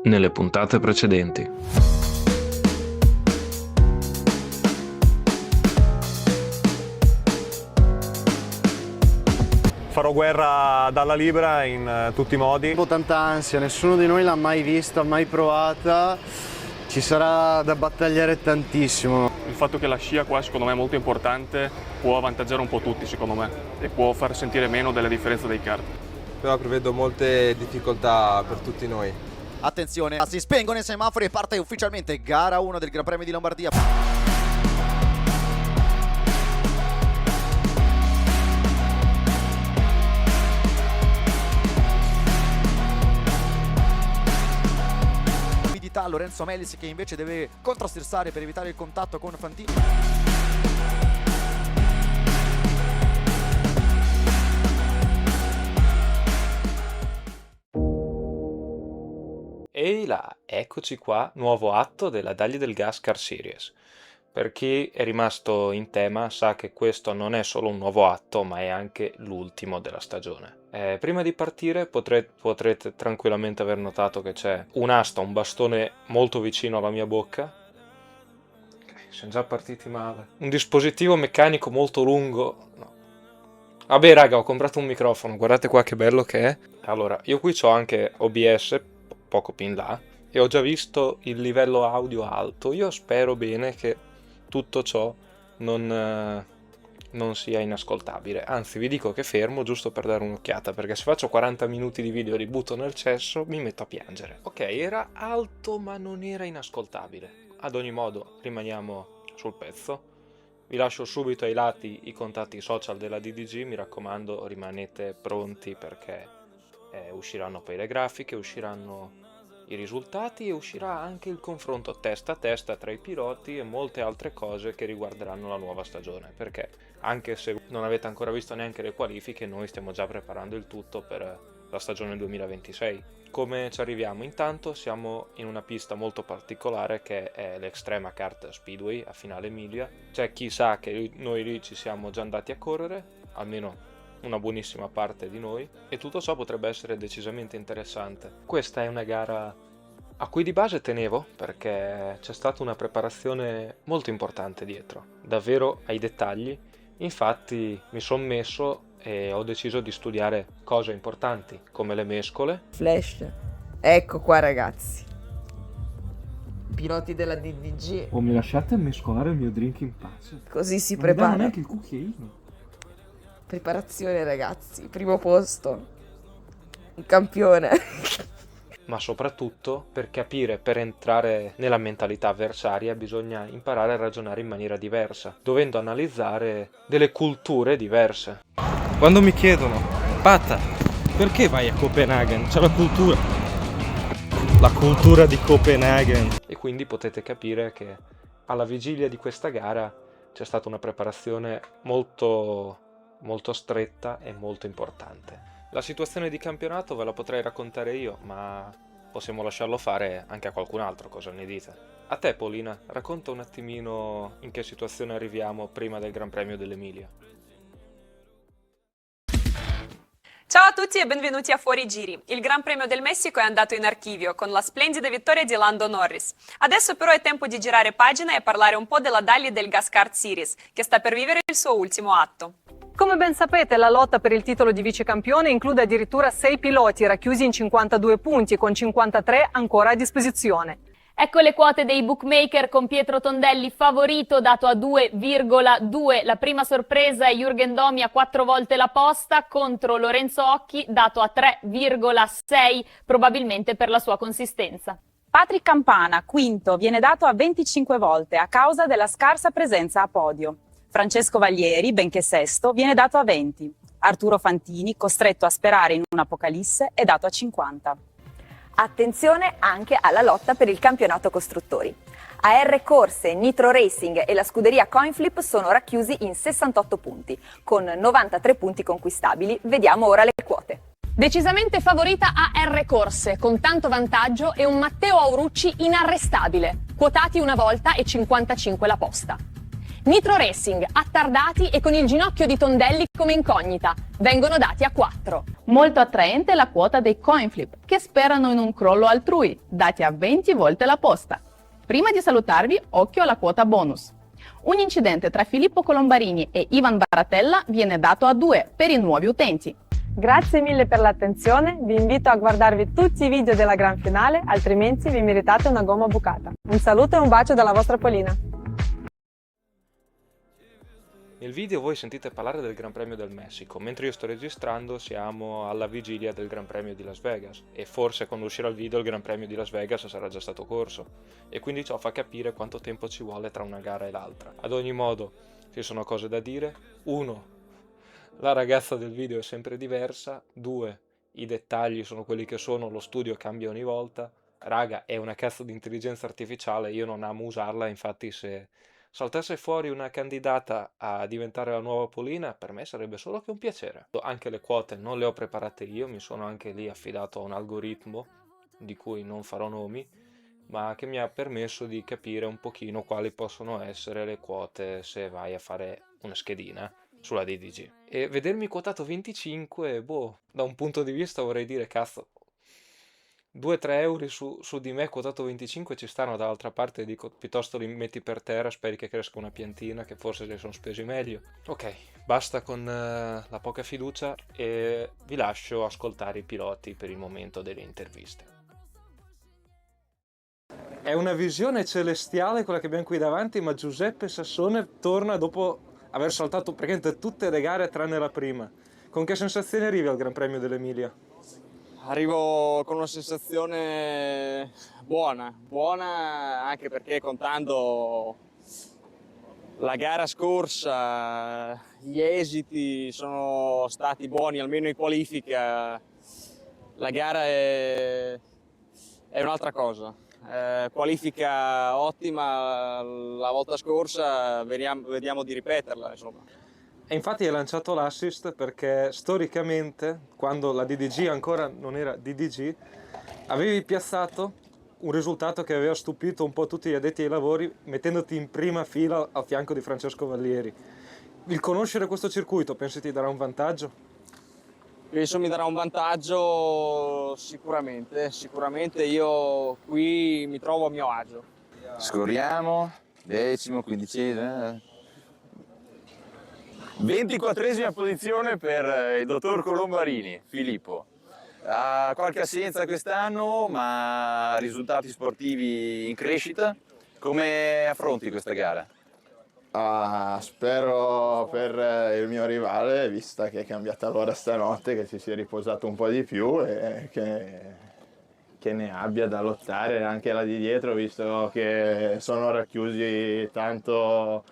nelle puntate precedenti. Farò guerra dalla Libra in tutti i modi. Ho tanta ansia, nessuno di noi l'ha mai vista, mai provata. Ci sarà da battagliare tantissimo. Il fatto che la scia qua secondo me è molto importante può avvantaggiare un po' tutti secondo me e può far sentire meno della differenza dei kart. Però prevedo molte difficoltà per tutti noi. Attenzione, si spengono i semafori e parte ufficialmente gara 1 del Gran Premio di Lombardia. Lorenzo Melis che invece deve controsterzare per evitare il contatto con Fantini. Ehi là, eccoci qua, nuovo atto della Dagli del Gas Car Series. Per chi è rimasto in tema sa che questo non è solo un nuovo atto, ma è anche l'ultimo della stagione. Prima di partire potrete tranquillamente aver notato che c'è un'asta, un bastone molto vicino alla mia bocca. Siamo già partiti male. Un dispositivo meccanico molto lungo. No. Vabbè raga, ho comprato un microfono, guardate qua che bello che è. Allora, io qui ho anche OBS, poco più in là, e ho già visto il livello audio alto. Io spero bene che tutto ciò non sia inascoltabile. Anzi, vi dico che fermo giusto per dare un'occhiata, perché se faccio 40 minuti di video e li butto nel cesso mi metto a piangere. Ok, era alto ma non era inascoltabile. Ad ogni modo, rimaniamo sul pezzo. Vi lascio subito ai lati i contatti social della DDG, mi raccomando rimanete pronti perché usciranno poi le grafiche, usciranno i risultati e uscirà anche il confronto testa a testa tra i piloti e molte altre cose che riguarderanno la nuova stagione, perché anche se non avete ancora visto neanche le qualifiche, noi stiamo già preparando il tutto per la stagione 2026. Come ci arriviamo? Intanto siamo in una pista molto particolare che è l'Extrema Kart Speedway a Finale Emilia. C'è chi sa che noi lì ci siamo già andati a correre, almeno una buonissima parte di noi, e tutto ciò potrebbe essere decisamente interessante. Questa è una gara a cui di base tenevo perché c'è stata una preparazione molto importante dietro, davvero ai dettagli. Infatti mi sono messo e ho deciso di studiare cose importanti come le mescole. Flash, ecco qua ragazzi, piloti della DDG. O mi lasciate mescolare il mio drink in pace? Così si Non mi danno prepara. neanche il cucchiaino. Preparazione ragazzi, primo posto, un campione. Ma soprattutto per capire, per entrare nella mentalità avversaria bisogna imparare a ragionare in maniera diversa, dovendo analizzare delle culture diverse. Quando mi chiedono, Pata, perché vai a Copenaghen? C'è la cultura di Copenaghen. E quindi potete capire che alla vigilia di questa gara c'è stata una preparazione molto stretta e molto importante. La situazione di campionato ve la potrei raccontare io, ma possiamo lasciarlo fare anche a qualcun altro, cosa ne dite? A te Paolina, racconta un attimino in che situazione arriviamo prima del Gran Premio dell'Emilia. Ciao a tutti e benvenuti a Fuori Giri. Il Gran Premio del Messico è andato in archivio con la splendida vittoria di Lando Norris. Adesso però è tempo di girare pagina e parlare un po' della Dagli del Gas Kart Series, che sta per vivere il suo ultimo atto. Come ben sapete, la lotta per il titolo di vicecampione include addirittura 6 piloti racchiusi in 52 punti, con 53 ancora a disposizione. Ecco le quote dei bookmaker con Pietro Tondelli favorito dato a 2,2. La prima sorpresa è Jürgen Domi a 4 volte la posta contro Lorenzo Occhi dato a 3,6, probabilmente per la sua consistenza. Patrick Campana, quinto, viene dato a 25 volte a causa della scarsa presenza a podio. Francesco Vaglieri, benché sesto, viene dato a 20. Arturo Fantini, costretto a sperare in un'apocalisse, è dato a 50. Attenzione anche alla lotta per il campionato costruttori. AR Corse, Nitro Racing e la scuderia Coinflip sono racchiusi in 68 punti, con 93 punti conquistabili. Vediamo ora le quote. Decisamente favorita AR Corse, con tanto vantaggio, e un Matteo Aurucci inarrestabile, quotati una volta e 55 la posta. Nitro Racing, attardati e con il ginocchio di Tondelli come incognita, vengono dati a 4. Molto attraente la quota dei coin flip, che sperano in un crollo altrui, dati a 20 volte la posta. Prima di salutarvi, occhio alla quota bonus. Un incidente tra Filippo Colombarini e Ivan Baratella viene dato a 2 per i nuovi utenti. Grazie mille per l'attenzione, vi invito a guardarvi tutti i video della gran finale, altrimenti vi meritate una gomma bucata. Un saluto e un bacio dalla vostra Polina. Nel video voi sentite parlare del Gran Premio del Messico, mentre io sto registrando siamo alla vigilia del Gran Premio di Las Vegas e forse quando uscirà il video il Gran Premio di Las Vegas sarà già stato corso e quindi ciò fa capire quanto tempo ci vuole tra una gara e l'altra. Ad ogni modo ci sono cose da dire. 1. La ragazza del video è sempre diversa. 2. I dettagli sono quelli che sono, lo studio cambia ogni volta. Raga, è una cazzo di intelligenza artificiale, io non amo usarla, infatti se saltasse fuori una candidata a diventare la nuova Polina, per me sarebbe solo che un piacere. Anche le quote non le ho preparate io, mi sono anche lì affidato a un algoritmo, di cui non farò nomi, ma che mi ha permesso di capire un pochino quali possono essere le quote se vai a fare una schedina sulla DDG. E vedermi quotato 25, da un punto di vista vorrei dire, cazzo, 2-3 euro su di me quotato 25 ci stanno, dall'altra parte dico piuttosto li metti per terra, speri che cresca una piantina, che forse li sono spesi meglio. Ok, basta con la poca fiducia e vi lascio ascoltare i piloti per il momento delle interviste. È una visione celestiale quella che abbiamo qui davanti, ma Giuseppe Sassone torna dopo aver saltato praticamente tutte le gare tranne la prima. Con che sensazioni arrivi al Gran Premio dell'Emilia? Arrivo con una sensazione buona anche perché contando la gara scorsa gli esiti sono stati buoni, almeno in qualifica. La gara è un'altra cosa. Qualifica ottima la volta scorsa, vediamo di ripeterla, insomma. E infatti hai lanciato l'assist perché storicamente, quando la DDG ancora non era DDG, avevi piazzato un risultato che aveva stupito un po' tutti gli addetti ai lavori, mettendoti in prima fila al fianco di Francesco Vallieri. Il conoscere questo circuito pensi ti darà un vantaggio? Penso mi darà un vantaggio sicuramente io qui mi trovo a mio agio. Scorriamo, 10º, 15º. 24esima posizione per il dottor Colombarini, Filippo. Ha qualche assenza quest'anno, ma risultati sportivi in crescita. Come affronti questa gara? Spero per il mio rivale, vista che è cambiata l'ora stanotte, che si sia riposato un po' di più e che ne abbia da lottare anche là di dietro, visto che sono racchiusi tanto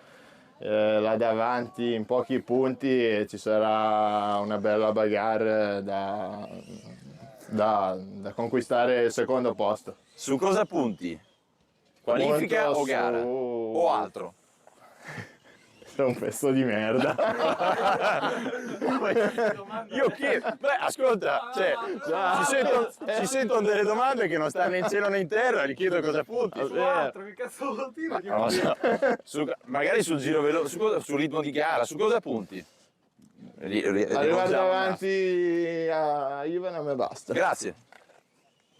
là davanti in pochi punti e ci sarà una bella bagarre da conquistare il secondo posto. Su cosa punti? Qualifica Punto o gara? O altro? Sei un pezzo di merda. Io chiedo, ascolta, si sentono delle domande che non stanno né in cielo né in terra, gli chiedo cosa punti. Che cazzo vuol dire? Magari sul giro veloce, sul ritmo di gara, su cosa punti? Arrivare davanti a Ivan a me basta. Grazie.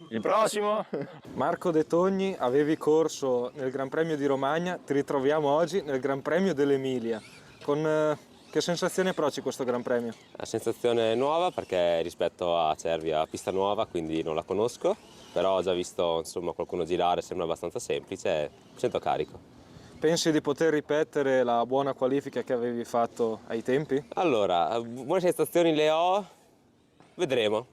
Il prossimo? Marco De Togni, avevi corso nel Gran Premio di Romagna, ti ritroviamo oggi nel Gran Premio dell'Emilia. Con che sensazione approcci questo Gran Premio? La sensazione è nuova perché rispetto a Cervia pista nuova, quindi non la conosco, però ho già visto qualcuno girare, sembra abbastanza semplice e mi sento carico. Pensi di poter ripetere la buona qualifica che avevi fatto ai tempi? Allora, buone sensazioni le ho, vedremo.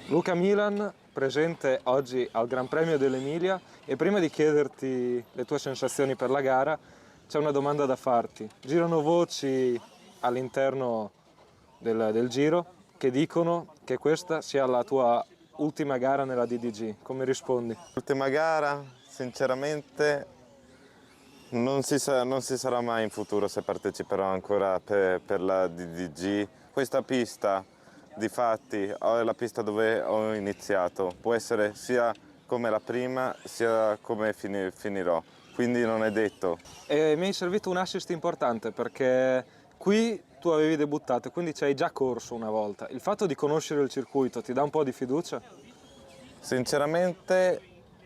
Luca Milan, presente oggi al Gran Premio dell'Emilia, e prima di chiederti le tue sensazioni per la gara c'è una domanda da farti. Girano voci all'interno del giro che dicono che questa sia la tua ultima gara nella DDG. Come rispondi? Ultima gara? Sinceramente non si sarà mai in futuro se parteciperò ancora per la DDG. Questa pista difatti è la pista dove ho iniziato, può essere sia come la prima sia come finirò, quindi non è detto. E mi hai servito un assist importante perché qui tu avevi debuttato, quindi ci hai già corso una volta. Il fatto di conoscere il circuito ti dà un po' di fiducia? Sinceramente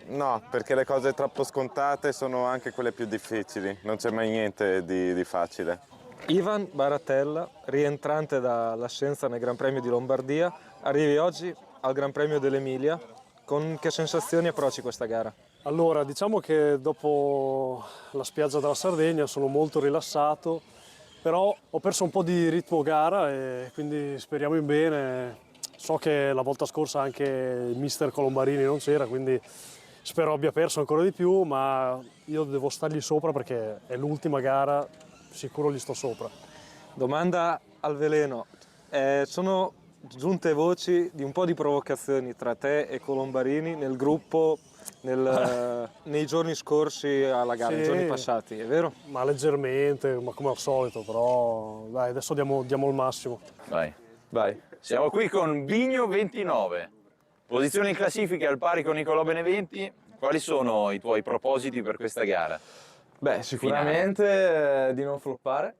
no, perché le cose troppo scontate sono anche quelle più difficili, non c'è mai niente di facile. Ivan Baratella, rientrante dall'assenza nel Gran Premio di Lombardia, arrivi oggi al Gran Premio dell'Emilia. Con che sensazioni approcci questa gara? Allora, diciamo che dopo la spiaggia della Sardegna sono molto rilassato, però ho perso un po' di ritmo gara e quindi speriamo in bene. So che la volta scorsa anche il mister Colombarini non c'era, quindi spero abbia perso ancora di più, ma io devo stargli sopra perché è l'ultima gara, sicuro gli sto sopra. Domanda al veleno. Sono giunte voci di un po' di provocazioni tra te e Colombarini nel gruppo nei giorni scorsi alla gara, Sì, nei giorni passati, è vero? Ma leggermente, ma come al solito, però dai, adesso diamo il massimo. Vai. Siamo qui con Bigno 29. Posizione in classifica al pari con Nicolò Beneventi. Quali sono i tuoi propositi per questa gara? Beh, sicuramente di non floppare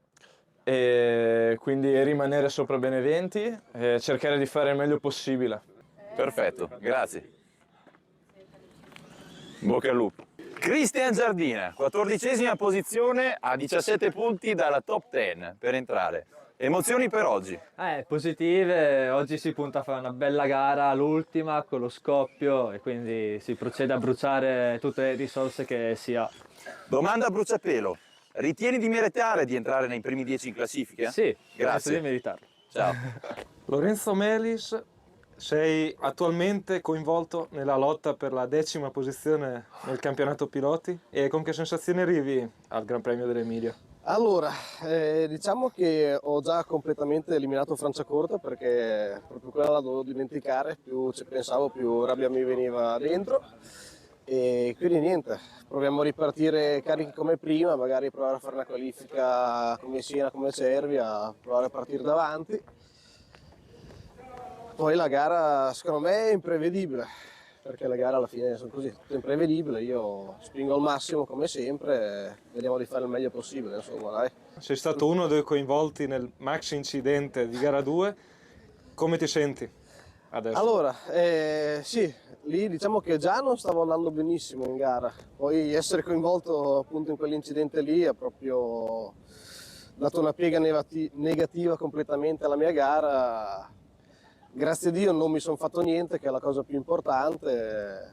e quindi rimanere sopra Beneventi e cercare di fare il meglio possibile. Perfetto, grazie. Bocca al lupo. Cristian Giardina, 14ª posizione a 17 punti dalla top 10 per entrare. Emozioni per oggi? Positive, oggi si punta a fare una bella gara, l'ultima con lo scoppio e quindi si procede a bruciare tutte le risorse che si ha. Domanda a bruciapelo, ritieni di meritare di entrare nei primi 10 in classifica? Sì, penso grazie. di meritarlo. Ciao. Lorenzo Melis, sei attualmente coinvolto nella lotta per la 10ª posizione nel campionato piloti e con che sensazioni arrivi al Gran Premio dell'Emilia? Allora, diciamo che ho già completamente eliminato Franciacorta perché proprio quella la dovevo dimenticare, più ci pensavo più rabbia mi veniva dentro e quindi niente, proviamo a ripartire carichi come prima, magari provare a fare una qualifica come Siena, come Cervia, provare a partire davanti. Poi la gara secondo me è imprevedibile, perché le gare alla fine sono così, tutto imprevedibile, io spingo al massimo come sempre, vediamo di fare il meglio possibile, insomma, dai. Sei stato uno dei coinvolti nel maxi incidente di gara 2, come ti senti adesso? Allora, sì, lì diciamo che già non stavo andando benissimo in gara, poi essere coinvolto appunto in quell'incidente lì ha proprio dato una piega negativa completamente alla mia gara. Grazie a Dio non mi sono fatto niente, che è la cosa più importante.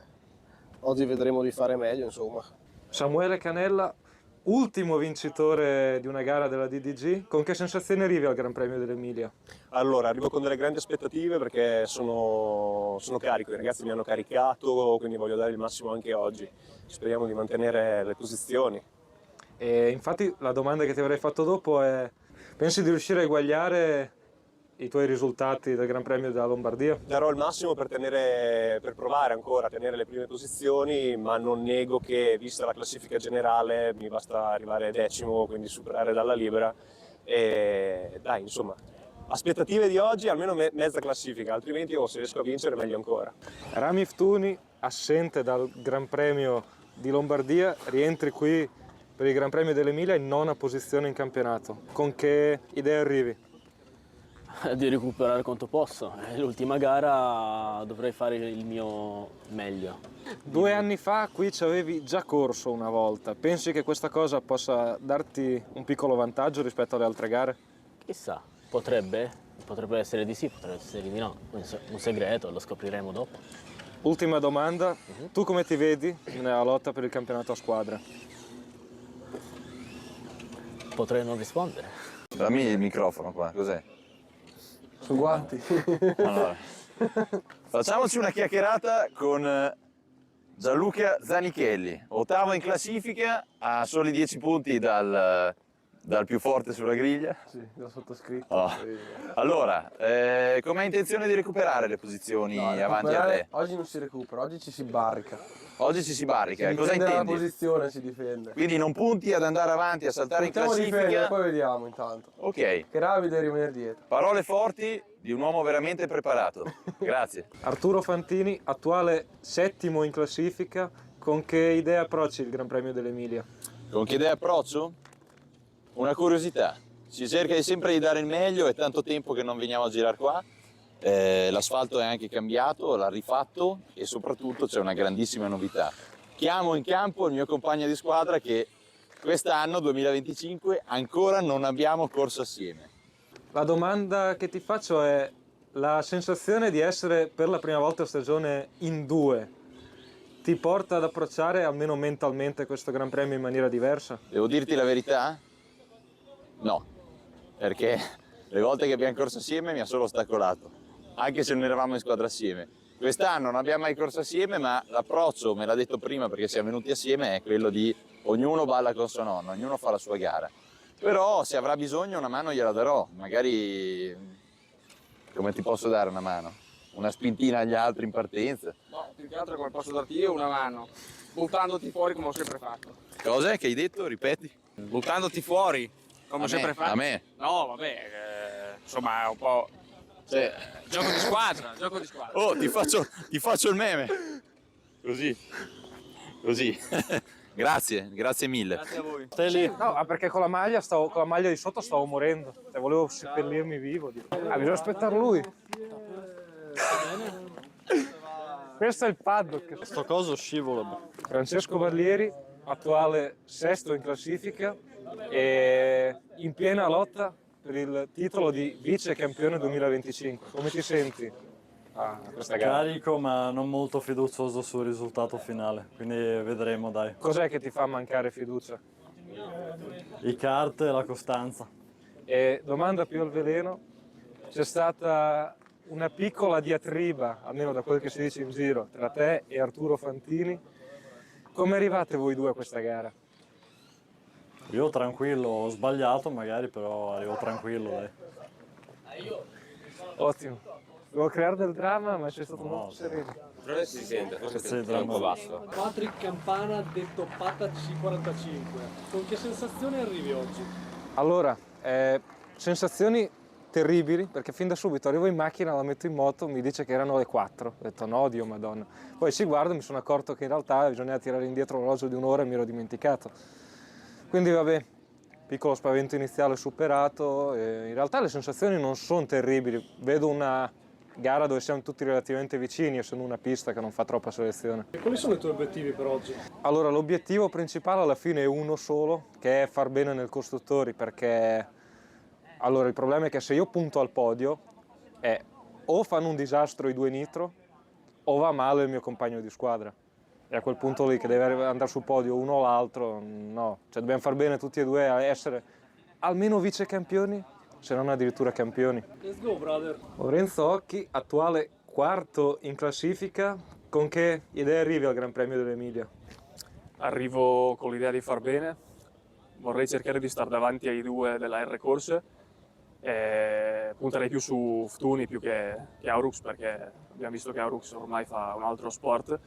Oggi vedremo di fare meglio, insomma. Samuele Canella, ultimo vincitore di una gara della DDG, con che sensazioni arrivi al Gran Premio dell'Emilia? Allora, arrivo con delle grandi aspettative perché sono carico, i ragazzi mi hanno caricato, quindi voglio dare il massimo anche oggi. Speriamo di mantenere le posizioni. E infatti la domanda che ti avrei fatto dopo è: pensi di riuscire a eguagliare i tuoi risultati del Gran Premio della Lombardia? Darò il massimo per provare ancora a tenere le prime posizioni, ma non nego che, vista la classifica generale, mi basta arrivare 10º, quindi superare dalla libera. E dai, insomma, aspettative di oggi, almeno mezza classifica, altrimenti se riesco a vincere meglio ancora. Rami Ftuni, assente dal Gran Premio di Lombardia, rientri qui per il Gran Premio dell'Emilia in 9ª posizione in campionato. Con che idee arrivi? Di recuperare quanto posso. L'ultima gara dovrei fare il mio meglio. 2 anni fa qui ci avevi già corso una volta. Pensi che questa cosa possa darti un piccolo vantaggio rispetto alle altre gare? Chissà, potrebbe essere di sì, potrebbe essere di no. Un segreto, lo scopriremo dopo. Ultima domanda, tu come ti vedi nella lotta per il campionato a squadre? Potrei non rispondere. Dammi il microfono qua, cos'è? Sono guanti. Allora, facciamoci una chiacchierata con Gianluca Zanichelli, 8º in classifica, a soli 10 punti dal più forte sulla griglia. Sì, l'ho sottoscritto. Oh. Allora, come hai intenzione di recuperare le posizioni avanti a te? Oggi non si recupera, oggi ci si barrica. Oggi ci si barrica, Si cosa difende intendi? la posizione, si difende. Quindi non punti ad andare avanti, a saltare in classifica? Difendere, poi vediamo intanto. Ok. Che Ravi deve rimanere dietro. Parole forti di un uomo veramente preparato. Grazie. Arturo Fantini, attuale 7º in classifica, con che idea approcci il Gran Premio dell'Emilia? Con che idea approccio? Una curiosità. Si cerca sempre di dare il meglio, è tanto tempo che non veniamo a girare qua. L'asfalto è anche cambiato, l'ha rifatto e soprattutto c'è una grandissima novità. Chiamo in campo il mio compagno di squadra che quest'anno, 2025, ancora non abbiamo corso assieme. La domanda che ti faccio è la sensazione di essere per la prima volta in stagione in due ti porta ad approcciare almeno mentalmente questo Gran Premio in maniera diversa? Devo dirti la verità? No, perché le volte che abbiamo corso assieme mi ha solo ostacolato, anche se non eravamo in squadra assieme. Quest'anno non abbiamo mai corso assieme, ma l'approccio, me l'ha detto prima perché siamo venuti assieme, è quello di ognuno balla con suo nonno, ognuno fa la sua gara. Però se avrà bisogno una mano gliela darò, magari, come ti posso dare una mano? Una spintina agli altri in partenza. No, più che altro come posso darti io una mano, buttandoti fuori come ho sempre fatto. Cos'è che hai detto? Ripeti. Buttandoti fuori, come ho sempre fatto. A me? No, vabbè, insomma è un po'... Cioè, gioco di squadra, gioco di squadra. Oh, ti faccio il meme. Così. Grazie mille. Grazie a voi. Stai lì? No, perché con la maglia di sotto stavo morendo. Volevo seppellirmi vivo. Bisogna aspettare lui. Questo è il paddock. Sto coso scivola. Francesco Vallieri, attuale sesto in classifica e in piena lotta per il titolo di vice campione 2025. Come ti senti a questa gara? Carico ma non molto fiducioso sul risultato finale, quindi vedremo dai. Cos'è che ti fa mancare fiducia? I kart e la costanza. E domanda più al veleno, c'è stata una piccola diatriba, almeno da quel che si dice in giro, tra te e Arturo Fantini. Come arrivate voi due a questa gara? Io tranquillo, ho sbagliato magari, però arrivo tranquillo dai. Ottimo. Devo creare del dramma, ma c'è stato molto sereno. Però adesso si sente, forse Sì, è un po' basso. Patrick Campana, detto Pata C45. Con che sensazione arrivi oggi? Allora, sensazioni terribili, perché fin da subito arrivo in macchina, la metto in moto, mi dice che erano le 4. Ho detto no, Dio madonna. Poi ci guardo e mi sono accorto che in realtà bisognava tirare indietro l'orologio di un'ora e mi ero dimenticato. Quindi vabbè, piccolo spavento iniziale superato. In realtà le sensazioni non sono terribili. Vedo una gara dove siamo tutti relativamente vicini, essendo una pista che non fa troppa selezione. E quali sono i tuoi obiettivi per oggi? Allora, l'obiettivo principale alla fine è uno solo, che è far bene nel costruttori, perché allora il problema è che se io punto al podio è o fanno un disastro i due nitro o va male il mio compagno di squadra. E a quel punto lì che deve andare sul podio uno o l'altro, no. Cioè dobbiamo far bene tutti e due a essere almeno vice campioni, se non addirittura campioni. Let's go, brother. Lorenzo Occhi, attuale quarto in classifica, con che idea arrivi al Gran Premio dell'Emilia? Arrivo con l'idea di far bene, vorrei cercare di stare davanti ai due della R Corse, punterei più su Ftuni più che Aurux, perché abbiamo visto che Aurux ormai fa un altro sport.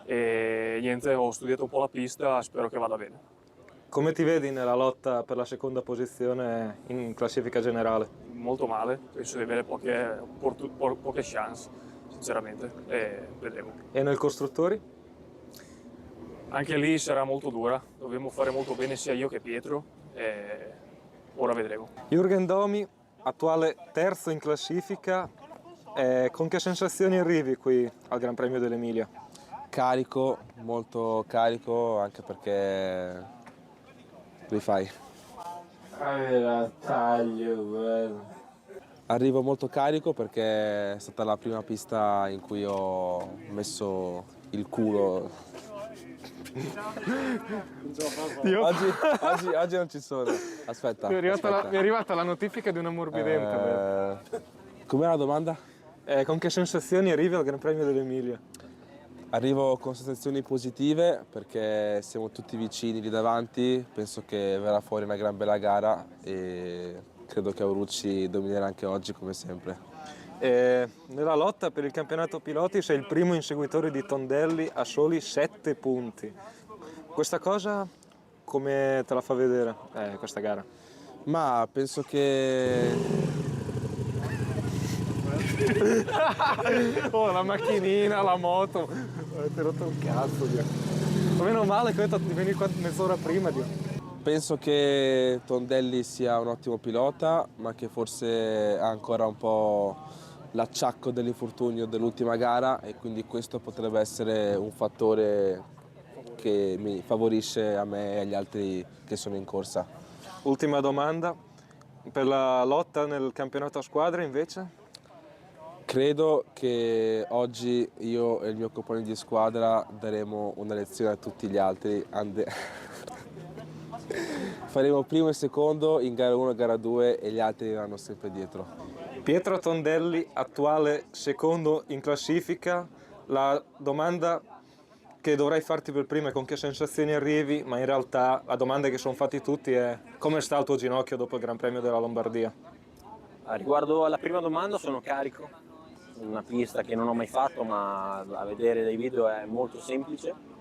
E niente, ho studiato un po' la pista, spero che vada bene. Come ti vedi nella lotta per la seconda posizione in classifica generale? Molto male, penso di avere poche chance, sinceramente, e vedremo. E nel costruttori? Anche lì sarà molto dura, dobbiamo fare molto bene sia io che Pietro, e ora vedremo. Jürgen Domi, attuale terzo in classifica, con che sensazioni arrivi qui al Gran Premio dell'Emilia? Carico, molto carico, anche perché rifai. Arrivo molto carico perché è stata la prima pista in cui ho messo il culo. Oggi non ci sono. Aspetta. Mi è arrivata la notifica di un ammorbidente. Com'è la domanda? Con che sensazioni arrivi al Gran Premio dell'Emilia? Arrivo con sensazioni positive perché siamo tutti vicini lì davanti, penso che verrà fuori una gran bella gara e credo che Aurucci dominerà anche oggi come sempre. Nella lotta per il campionato piloti sei il primo inseguitore di Tondelli a soli 7 punti. Questa cosa come te la fa vedere questa gara? Ma penso che... Oh, la macchinina, la moto. Avete rotto il cazzo, Dio. Ma meno male che ho detto di venire qua mezz'ora prima, Dio. Penso che Tondelli sia un ottimo pilota, ma che forse ha ancora un po' l'acciacco dell'infortunio dell'ultima gara e quindi questo potrebbe essere un fattore che mi favorisce a me e agli altri che sono in corsa. Ultima domanda, per la lotta nel campionato a squadre invece? Credo che oggi io e il mio compagno di squadra daremo una lezione a tutti gli altri. Faremo primo e secondo in gara 1 e gara 2 e gli altri verranno sempre dietro. Pietro Tondelli, attuale secondo in classifica. La domanda che dovrei farti per prima è con che sensazioni arrivi, ma in realtà la domanda che sono fatti tutti è come sta il tuo ginocchio dopo il Gran Premio della Lombardia? Riguardo alla prima domanda sono carico, una pista che non ho mai fatto ma a vedere dai video è molto semplice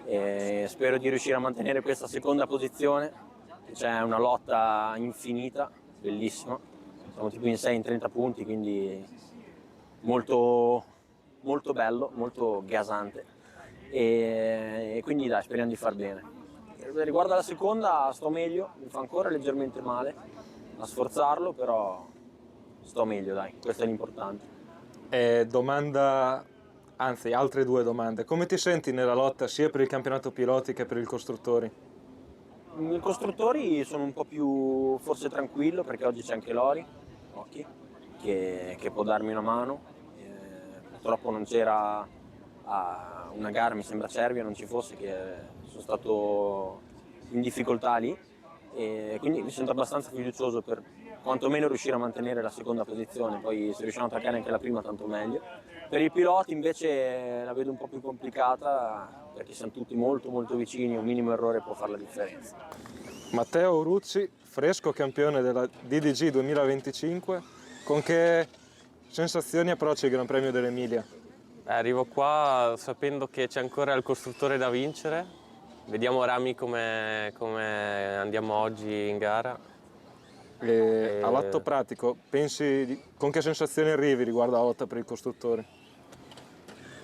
e spero di riuscire a mantenere questa seconda posizione. C'è una lotta infinita, bellissima, siamo tipo in 6 in 30 punti, quindi molto, molto bello, molto gasante e quindi dai, speriamo di far bene. Riguardo alla seconda sto meglio, mi fa ancora leggermente male a sforzarlo, però sto meglio, dai, questo è l'importante. Domanda, anzi altre due domande, come ti senti nella lotta sia per il campionato piloti che per il costruttori? I costruttori sono un po' più forse tranquillo perché oggi c'è anche Lori che può darmi una mano. Purtroppo non c'era una gara, mi sembra Cervia non ci fosse, che sono stato in difficoltà lì e quindi mi sento abbastanza fiducioso per quantomeno riuscire a mantenere la seconda posizione, poi se riusciamo a attaccare anche la prima tanto meglio. Per i piloti invece la vedo un po' più complicata perché siamo tutti molto molto vicini, un minimo errore può fare la differenza. Matteo Rucci, fresco campione della DDG 2025, con che sensazioni approcci il Gran Premio dell'Emilia? Arrivo qua sapendo che c'è ancora il costruttore da vincere, vediamo Rami come andiamo oggi in gara. All'atto pratico, con che sensazioni arrivi riguardo alla lotta per il costruttore?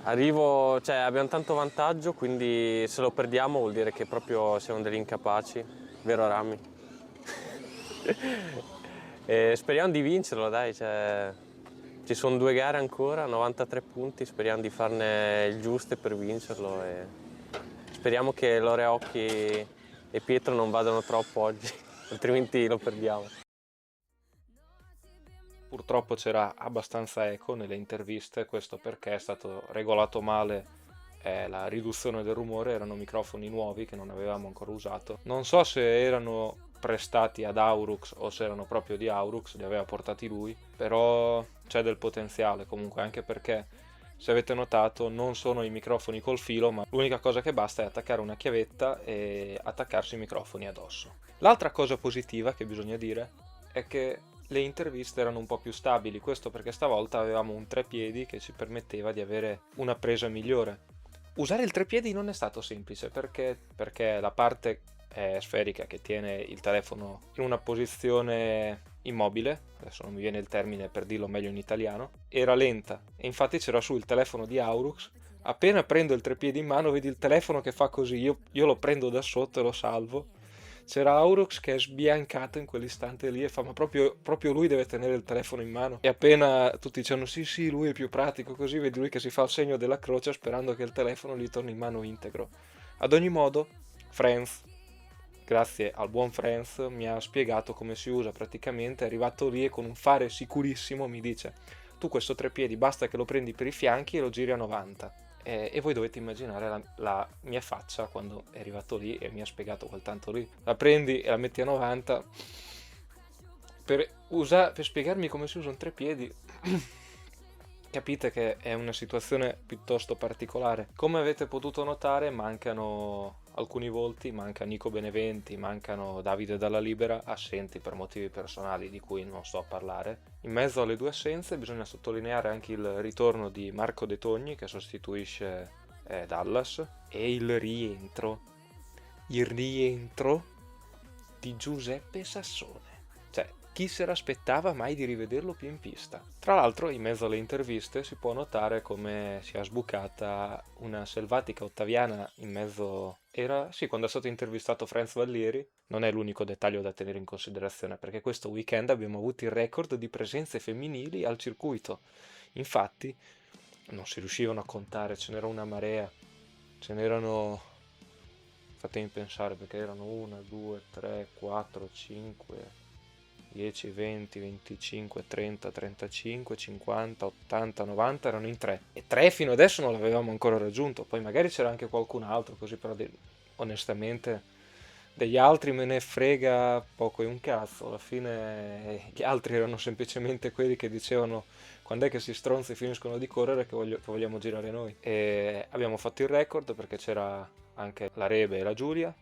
Abbiamo tanto vantaggio, quindi se lo perdiamo vuol dire che proprio siamo degli incapaci, vero Rami? Speriamo di vincerlo, dai, ci sono 2 gare ancora, 93 punti, speriamo di farne il giusto per vincerlo e speriamo che Loreocchi e Pietro non vadano troppo oggi, altrimenti lo perdiamo. Purtroppo c'era abbastanza eco nelle interviste, questo perché è stato regolato male la riduzione del rumore, erano microfoni nuovi che non avevamo ancora usato. Non so se erano prestati ad Aurux o se erano proprio di Aurux, li aveva portati lui, però c'è del potenziale comunque, anche perché se avete notato non sono i microfoni col filo, ma l'unica cosa che basta è attaccare una chiavetta e attaccarsi i microfoni addosso. L'altra cosa positiva che bisogna dire è che le interviste erano un po' più stabili, questo perché stavolta avevamo un trepiedi che ci permetteva di avere una presa migliore. Usare il trepiedi non è stato semplice perché la parte sferica che tiene il telefono in una posizione immobile, adesso non mi viene il termine per dirlo meglio in italiano, era lenta e infatti c'era su il telefono di Aurux. Appena prendo il trepiedi in mano vedi il telefono che fa così, io lo prendo da sotto e lo salvo. C'era Aurux che è sbiancato in quell'istante lì e fa ma proprio lui deve tenere il telefono in mano, e appena tutti dicevano sì lui è più pratico, così vedi lui che si fa il segno della croce sperando che il telefono gli torni in mano integro. Ad ogni modo Franz, grazie al buon Franz, mi ha spiegato come si usa praticamente, è arrivato lì e con un fare sicurissimo mi dice tu questo trepiedi basta che lo prendi per i fianchi e lo giri a 90. E voi dovete immaginare la mia faccia quando è arrivato lì e mi ha spiegato quel tanto lì. La prendi e la metti a 90 per spiegarmi come si usa un trepiedi. Capite che è una situazione piuttosto particolare. Come avete potuto notare mancano alcuni volti, manca Nico Beneventi, mancano Davide Dalla Libera, assenti per motivi personali di cui non sto a parlare. In mezzo alle 2 assenze bisogna sottolineare anche il ritorno di Marco De Togni che sostituisce Dallas e il rientro di Giuseppe Sassone. Cioè, chi se l'aspettava mai di rivederlo più in pista? Tra l'altro, in mezzo alle interviste si può notare come sia sbucata una selvatica Ottaviana in mezzo... Sì, quando è stato intervistato Franz Vallieri. Non è l'unico dettaglio da tenere in considerazione, perché questo weekend abbiamo avuto il record di presenze femminili al circuito. Infatti, non si riuscivano a contare, ce n'era una marea. Ce n'erano... Fatemi pensare, perché erano 1, 2, 3, 4, 5... 10, 20, 25, 30, 35, 50, 80, 90, erano in 3. E 3 fino adesso non l'avevamo ancora raggiunto. Poi magari c'era anche qualcun altro, così, però onestamente degli altri me ne frega poco e un cazzo. Alla fine gli altri erano semplicemente quelli che dicevano quando è che si stronzi e finiscono di correre che vogliamo girare noi. E abbiamo fatto il record perché c'era anche la Rebe e la Giulia,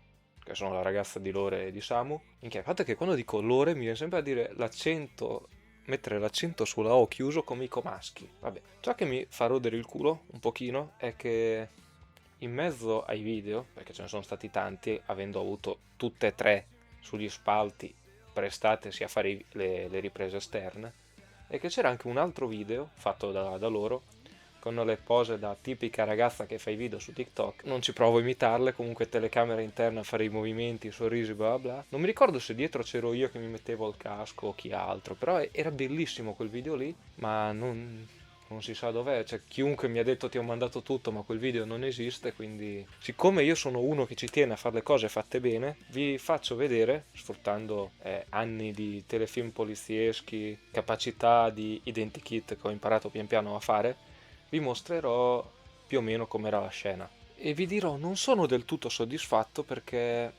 che sono la ragazza di Lore e di Samu. Minchia, il fatto è che quando dico Lore mi viene sempre a dire l'accento, mettere l'accento sulla O chiuso come i comaschi. Vabbè, ciò che mi fa rodere il culo un pochino è che in mezzo ai video, perché ce ne sono stati tanti, avendo avuto tutte e 3 sugli spalti prestatesi a fare le riprese esterne, e che c'era anche un altro video fatto da loro con le pose da tipica ragazza che fa i video su TikTok. Non ci provo a imitarle, comunque telecamera interna a fare i movimenti, i sorrisi, bla bla. Non mi ricordo se dietro c'ero io che mi mettevo il casco o chi altro, però era bellissimo quel video lì, ma non si sa dov'è. Cioè, chiunque mi ha detto ti ho mandato tutto, ma quel video non esiste, quindi siccome io sono uno che ci tiene a fare le cose fatte bene, vi faccio vedere, sfruttando anni di telefilm polizieschi, capacità di identikit che ho imparato pian piano a fare, vi mostrerò più o meno com'era la scena. E vi dirò, non sono del tutto soddisfatto perché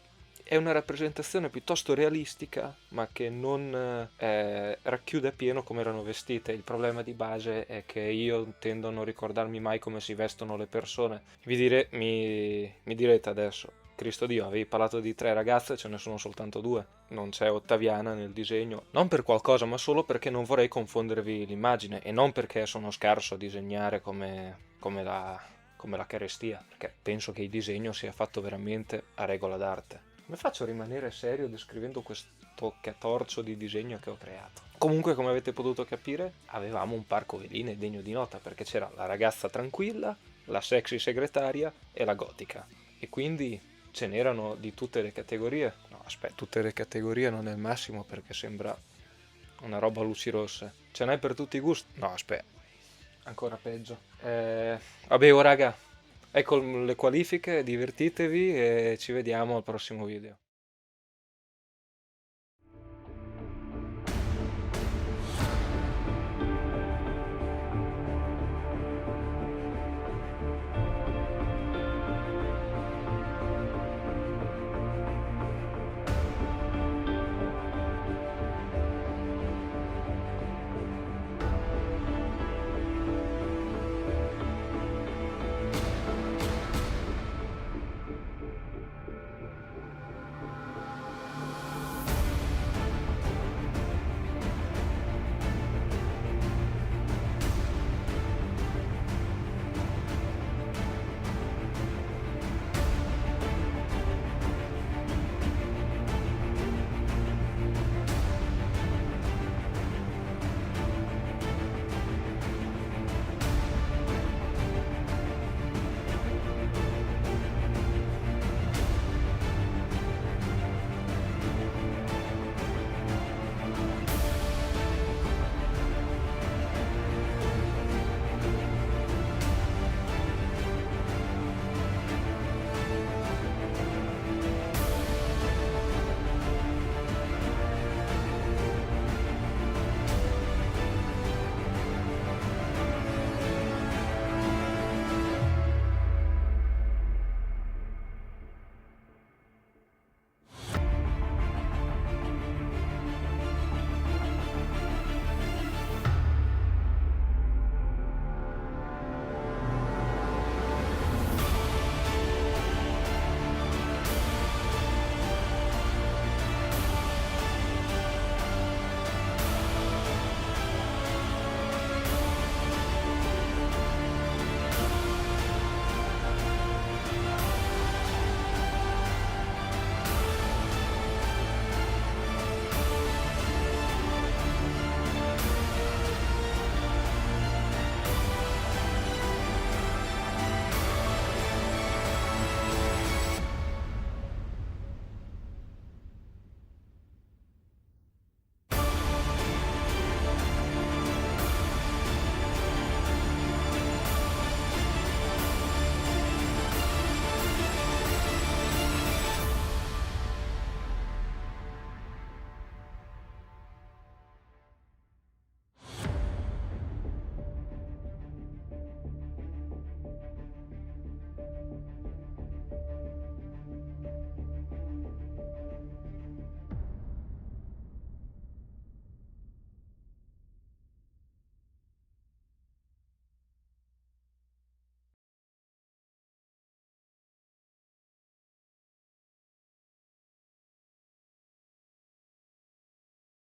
è una rappresentazione piuttosto realistica, ma che non racchiude appieno come erano vestite. Il problema di base è che io tendo a non ricordarmi mai come si vestono le persone. Mi direte adesso, Cristo Dio, avevi parlato di 3 ragazze, ce ne sono soltanto 2. Non c'è Ottaviana nel disegno. Non per qualcosa, ma solo perché non vorrei confondervi l'immagine. E non perché sono scarso a disegnare come la carestia. Perché penso che il disegno sia fatto veramente a regola d'arte. Come faccio a rimanere serio descrivendo questo catorcio di disegno che ho creato? Comunque, come avete potuto capire, avevamo un parco veline degno di nota, perché c'era la ragazza tranquilla, la sexy segretaria e la gotica. E quindi ce n'erano di tutte le categorie. No, aspetta, tutte le categorie non è il massimo perché sembra una roba a luci rosse. Ce n'è per tutti i gusti. No, aspetta, ancora peggio. Vabbè, raga, ecco le qualifiche, divertitevi e ci vediamo al prossimo video.